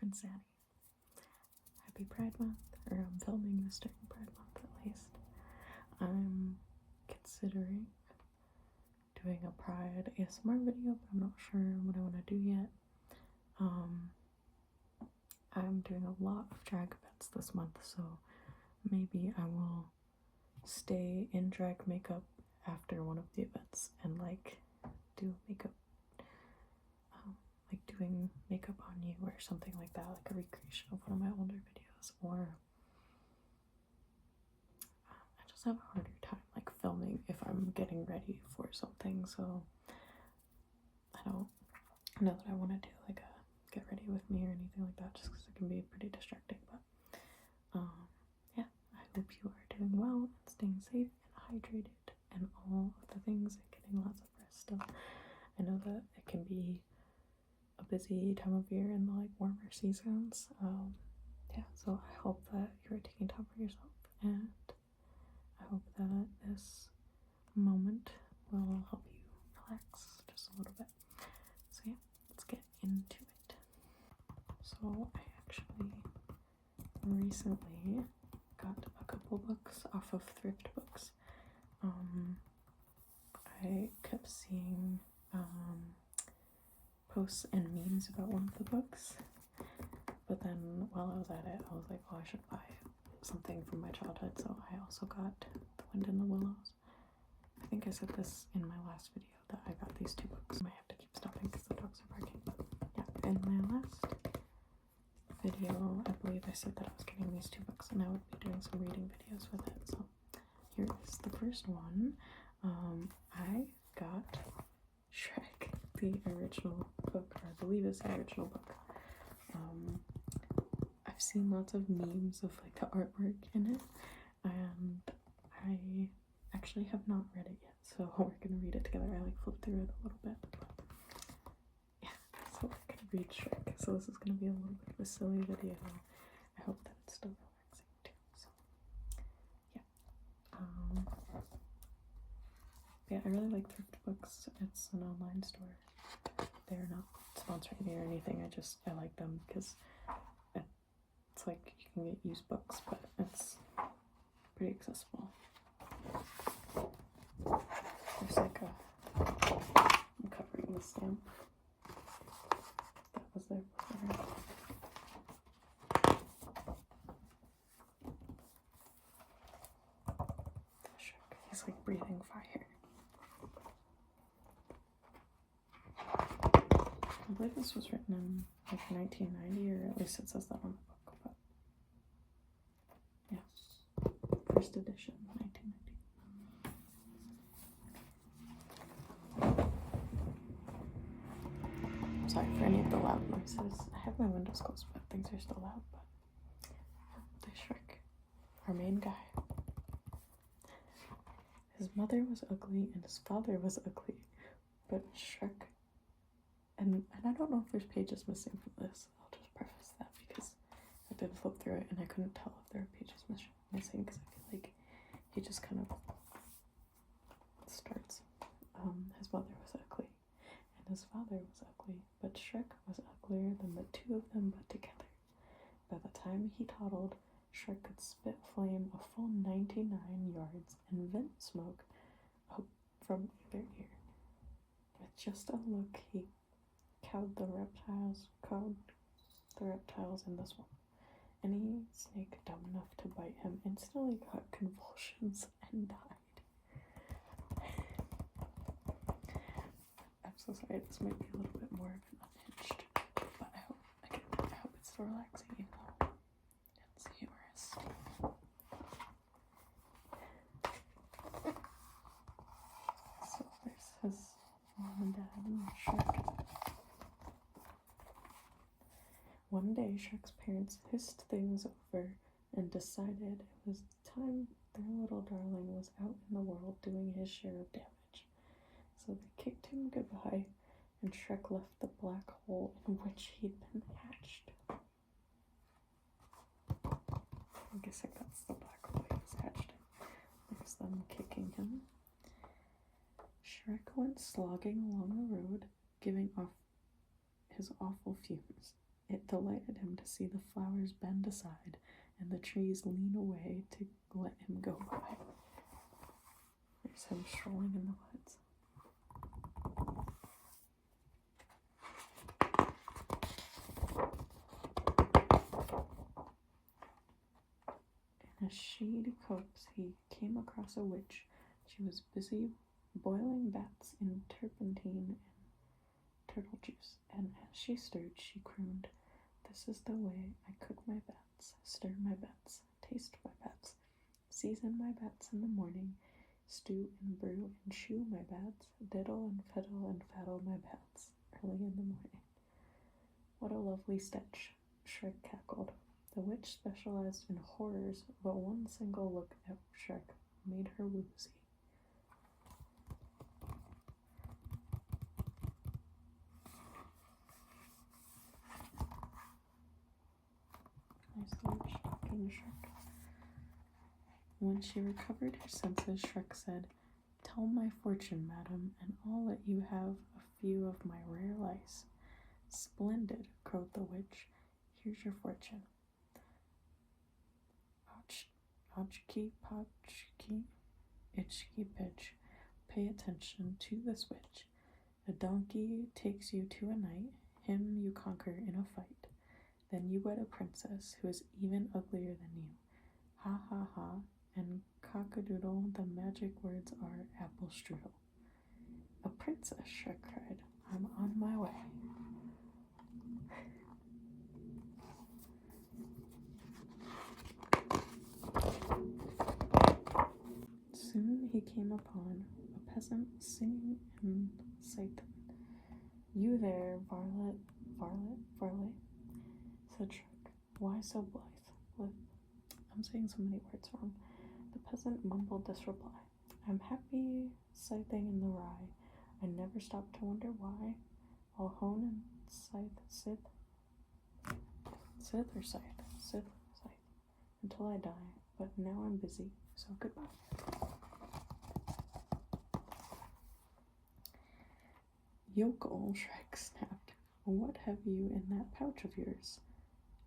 and Zaddy. Happy Pride Month, or I'm filming this during Pride Month at least. I'm considering doing a Pride ASMR video, but I'm not sure what I want to do yet. I'm doing a lot of drag events this month, so maybe I will stay in drag makeup after one of the events and like do makeup, like doing makeup on you or something like that, like a recreation of one of my older videos. Or I just have a harder time like filming if I'm getting ready for something, so I don't know that I want to do like a get ready with me or anything like that, just because it can be pretty distracting. But yeah, I hope you are doing well and staying safe and hydrated and all of the things, and getting lots of rest still. I know that it can be a busy time of year in the like warmer seasons. Yeah, so I hope that you're taking time for yourself, and I hope that this moment will help you relax just a little bit. So yeah, let's get into it. So I actually recently got a couple books off of thrift books. I kept seeing posts and memes about one of the books, but then while I was at it, I was like, oh, I should buy something from my childhood, so I also got The Wind in the Willows. I think I said this in my last video that I got these two books. I might have to keep stopping because the dogs are barking, but yeah, in my last video, I believe I said that I was getting these two books and I would be doing some reading videos with it. So here is the first one. I got Shrek, the original book, or I believe it's the original book. I've seen lots of memes of like the artwork in it, and I actually have not read it yet, so we're gonna read it together. I like flipped through it a little bit, but yeah, so we're gonna read Shrek. So this is gonna be a little bit of a silly video. I hope that it's still relaxing too. So yeah, I really like thrift books. It's an online store. They're not sponsoring me or anything. I like them because it's like you can get used books, but it's pretty accessible. There's like I'm covering the stamp that was there before. Shrek, he's like breathing fire. I believe this was written in like 1990, or at least it says that on the book, but yeah, first edition, 1990. Sorry for any of the loud noises. I have my windows closed, but things are still loud. But there's Shrek, our main guy. His mother was ugly and his father was ugly, but Shrek, and I don't know if there's pages missing from this. I'll just preface that because I did flip through it and I couldn't tell if there were pages missing because I feel like he just kind of starts. His mother was ugly and his father was ugly, but Shrek was uglier than the two of them put together. By the time he toddled, Shrek could spit flame a full 99 yards and vent smoke out from either ear. With just a look, he cowed the reptiles in this one. Any snake dumb enough to bite him instantly got convulsions and died. I'm so sorry, this might be a little bit more of an unhinged, but I hope it's still relaxing, even though it's humorous. So there's his mom and dad and Shrek. One day, Shrek's parents hissed things over and decided it was time their little darling was out in the world doing his share of damage. So they kicked him goodbye, and Shrek left the black hole in which he'd been hatched. I'm guessing that's the black hole he was hatched in. There's them kicking him. Shrek went slogging along the road, giving off his awful fumes. It delighted him to see the flowers bend aside and the trees lean away to let him go by. There's him strolling in the woods. In a shady copse, he came across a witch. She was busy boiling bats in turpentine and turtle juice, and as she stirred, she crooned, "This is the way I cook my bats, stir my bats, taste my bats, season my bats in the morning, stew and brew and chew my bats, diddle and fiddle and faddle my bats early in the morning." What a lovely sketch, Shrek cackled. The witch specialized in horrors, but one single look at Shrek made her woozy. I started stalking Shrek. When she recovered her senses, Shrek said, "Tell my fortune, madam, and I'll let you have a few of my rare lice." "Splendid," crowed the witch. "Here's your fortune." Ochki, pochki, itchki, pitch. Pay attention to this witch. A donkey takes you to a knight, him you conquer in a fight. Then you wed a princess who is even uglier than you. Ha ha ha, and cockadoodle, the magic words are apple strudel. "A princess," Shrek cried. "I'm on my way." Soon he came upon a peasant singing in Scythen. "You there, varlet, said Shrek. "Why so blithe? I'm saying so many words wrong." The peasant mumbled this reply. "I'm happy scything in the rye. I never stop to wonder why. I'll hone and scythe, until I die. But now I'm busy, so goodbye." "Yokel," Shrek snapped, "what have you in that pouch of yours?"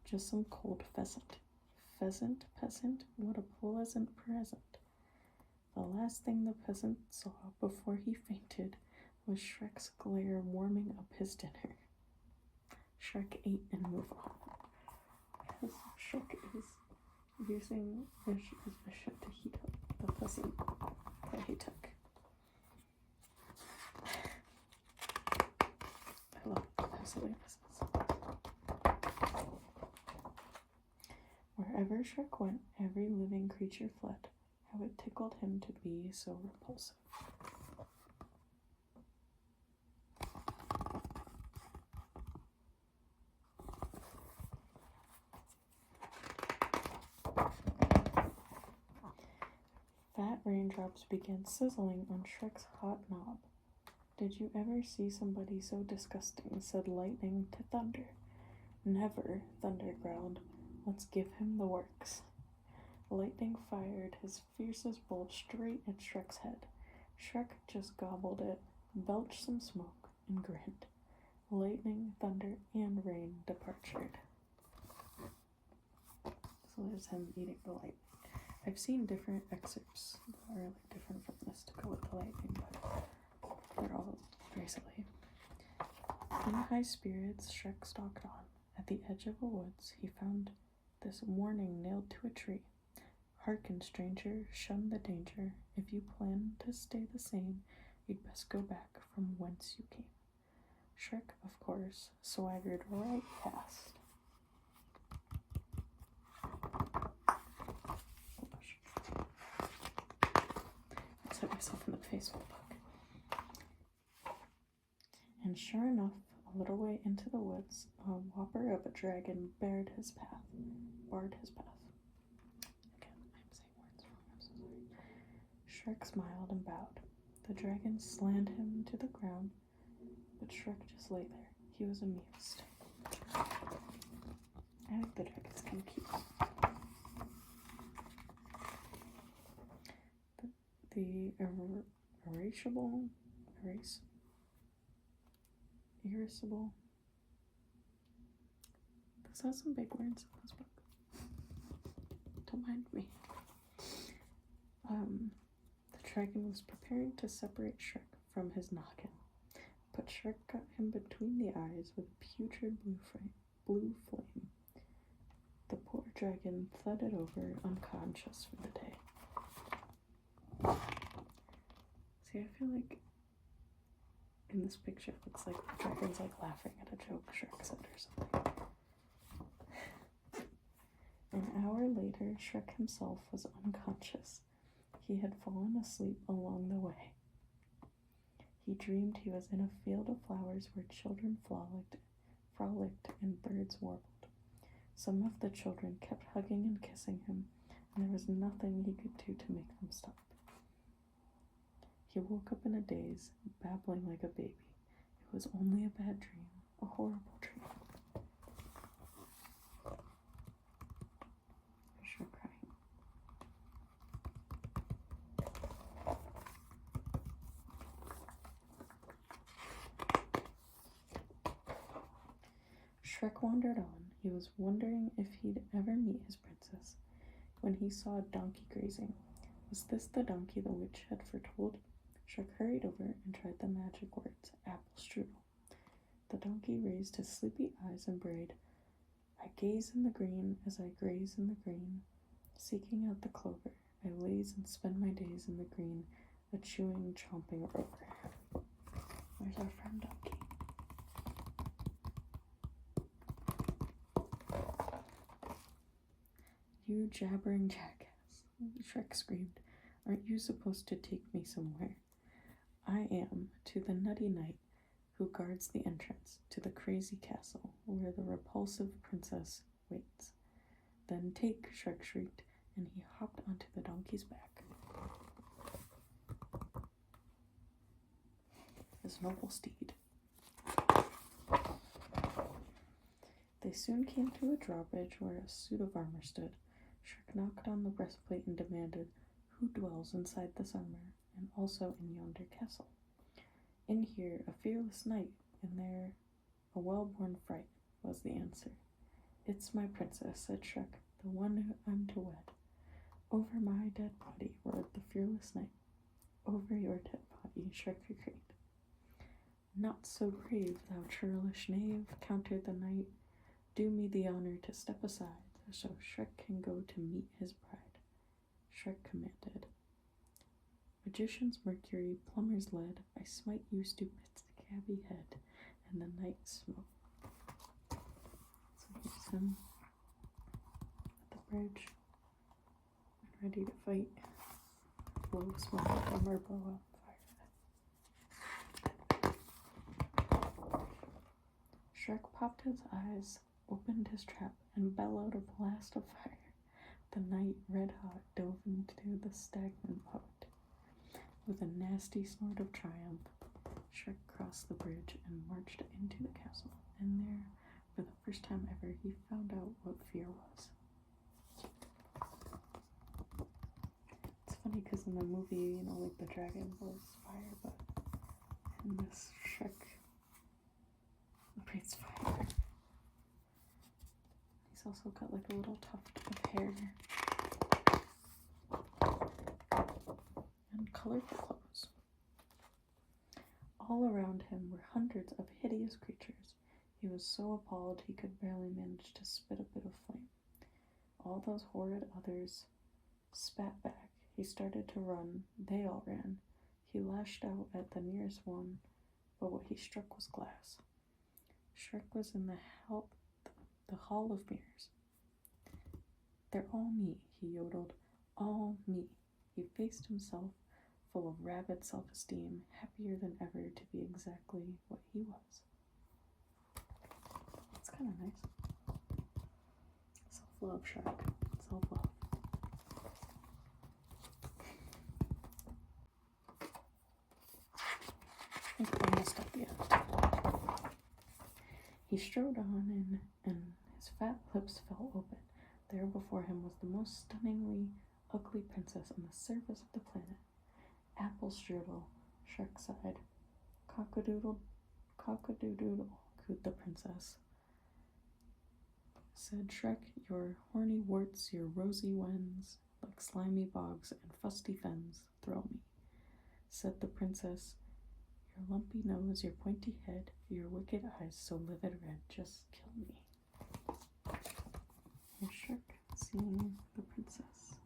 "Just some cold pheasant." "Pheasant, peasant, what a pleasant present." The last thing the peasant saw before he fainted was Shrek's glare warming up his dinner. Shrek ate and moved on. Because Shrek is using fish as mission to heat up the pussy that he took. I love absolutely pussies. Wherever Shrek went, every living creature fled. How it tickled him to be so repulsive. Fat raindrops began sizzling on Shrek's hot knob. "Did you ever see somebody so disgusting?" said Lightning to Thunder. "Never," Thunder growled. "Let's give him the works." Lightning fired his fiercest bolt straight at Shrek's head. Shrek just gobbled it, belched some smoke, and grinned. Lightning, thunder, and rain departed. So there's him eating the lightning. I've seen different excerpts that are like different from this to go with the lightning, but they're all very silly. In high spirits, Shrek stalked on. At the edge of a woods, he found this warning nailed to a tree. "Hearken, stranger, shun the danger. If you plan to stay the same, you'd best go back from whence you came." Shrek, of course, swaggered right past. I set myself in the face with a book. And sure enough, a little way into the woods, a whopper of a dragon barred his path. Again, I'm saying words wrong, I'm so sorry. Shrek smiled and bowed. The dragon slammed him to the ground, but Shrek just lay there. He was amused. I think the dragon's kind of cute. The irascible saw some big words in this book. Don't mind me. The dragon was preparing to separate Shrek from his noggin, but Shrek got him between the eyes with a putrid blue flame. The poor dragon thudded over unconscious for the day. See, I feel like in this picture it looks like the dragon's like laughing at a joke Shrek said or something. An hour later, Shrek himself was unconscious. He had fallen asleep along the way. He dreamed he was in a field of flowers where children frolicked and birds warbled. Some of the children kept hugging and kissing him, and there was nothing he could do to make them stop. He woke up in a daze, babbling like a baby. It was only a bad dream, a horrible dream. Shrek crying. Shrek wandered on. He was wondering if he'd ever meet his princess when he saw a donkey grazing. Was this the donkey the witch had foretold? Shrek hurried over and tried the magic words, apple strudel. The donkey raised his sleepy eyes and brayed, I gaze in the green as I graze in the green, seeking out the clover. I laze and spend my days in the green, a chewing, chomping rover. Where's our friend donkey? You jabbering jackass, Shrek screamed. Aren't you supposed to take me somewhere? I am, to the nutty knight who guards the entrance to the crazy castle where the repulsive princess waits. Then take, Shrek shrieked, and he hopped onto the donkey's back. His noble steed. They soon came to a drawbridge where a suit of armor stood. Shrek knocked on the breastplate and demanded, Who dwells inside this armor, and also in yonder castle? In here, a fearless knight, and there a well-born fright, was the answer. It's my princess, said Shrek, the one who I'm to wed. Over my dead body, roared the fearless knight. Over your dead body, Shrek agreed. Not so brave, thou churlish knave, countered the knight. Do me the honor to step aside, so Shrek can go to meet his bride. Shrek commanded. Magician's mercury, plumber's lead, I smite you stupid scabby head, and the knight smote. So here's him at the bridge, and ready to fight. Blow smoke from or blow out fire. Shrek popped his eyes, opened his trap, and bellowed a blast of fire. The knight, red hot, dove into the stagnant moat. With a nasty snort of triumph, Shrek crossed the bridge and marched into the castle. And there, for the first time ever, he found out what fear was. It's funny because in the movie, like the dragon blows fire, but in this, Shrek breathes fire. He's also got like a little tuft of hair. And colorful clothes. All around him were hundreds of hideous creatures. He was so appalled he could barely manage to spit a bit of flame. All those horrid others spat back. He started to run. They all ran. He lashed out at the nearest one, but what he struck was glass. Shrek was in the Hall of Mirrors. They're all me, he yodeled. All me. He faced himself, full of rabid self-esteem, happier than ever to be exactly what he was. It's kind of nice. Self-love, Shrek. Self-love. I think we're almost at the end. He strode on, and his fat lips fell open. There before him was the most stunningly ugly princess on the surface of the planet. Apple strudel, Shrek sighed. Cock-a-doodle, cooed the princess. Said Shrek, your horny warts, your rosy wens, like slimy bogs and fusty fens, throw me. Said the princess, your lumpy nose, your pointy head, your wicked eyes so livid red, just kill me. Here's Shrek seeing the princess.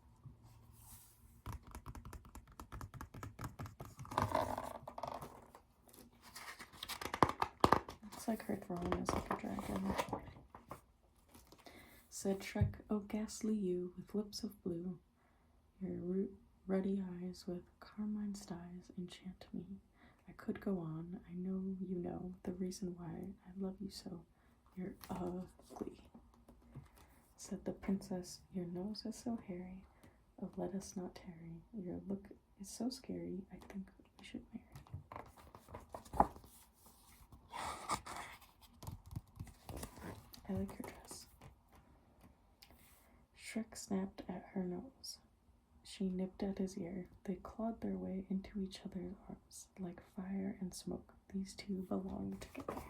Looks like her throne is like a dragon. Said Shrek, oh ghastly you, with lips of blue, your ruddy eyes with carmine styes enchant me. I could go on, I know you know the reason why I love you so. You're ugly. Said the princess, your nose is so hairy, oh let us not tarry. Your look is so scary, I think we should marry. I like her dress. Shrek snapped at her nose. She nipped at his ear. They clawed their way into each other's arms. Like fire and smoke, these two belong together.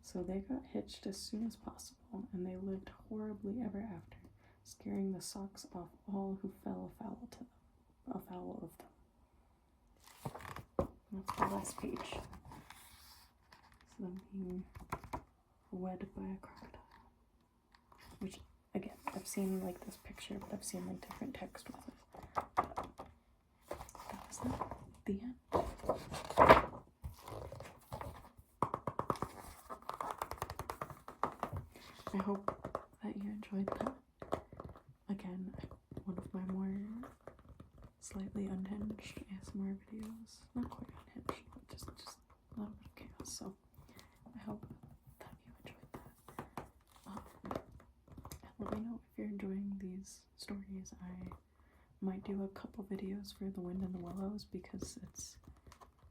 So they got hitched as soon as possible, and they lived horribly ever after, scaring the socks off all who fell afoul of them. That's the last page. So them being wed by a crocodile. Which, again, I've seen like this picture, but I've seen like different text with it. That was the end. I hope that you enjoyed that. Again, one of my more slightly unhinged ASMR videos. Not quite unhinged, but just a little bit of chaos. So I hope that you enjoyed that. And let me know if you're enjoying these stories. I might do a couple videos for The Wind in the Willows because it's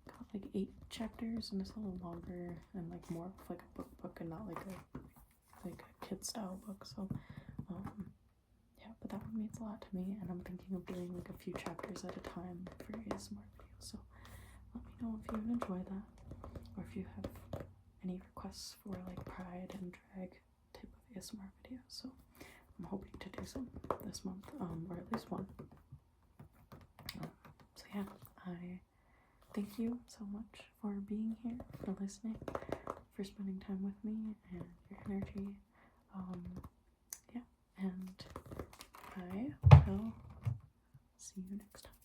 got like 8 chapters and it's a little longer and like more of like a book and not like a kid style book. So yeah, but that one means a lot to me, and I'm thinking of doing like a few chapters at a time for ASMR videos. So let me know if you enjoy that, or if you have any requests for like pride and drag type of ASMR videos. So I'm hoping to do some this month, or at least one. So yeah, I thank you so much for being here, for listening, for spending time with me and your energy. Yeah, and I will see you next time.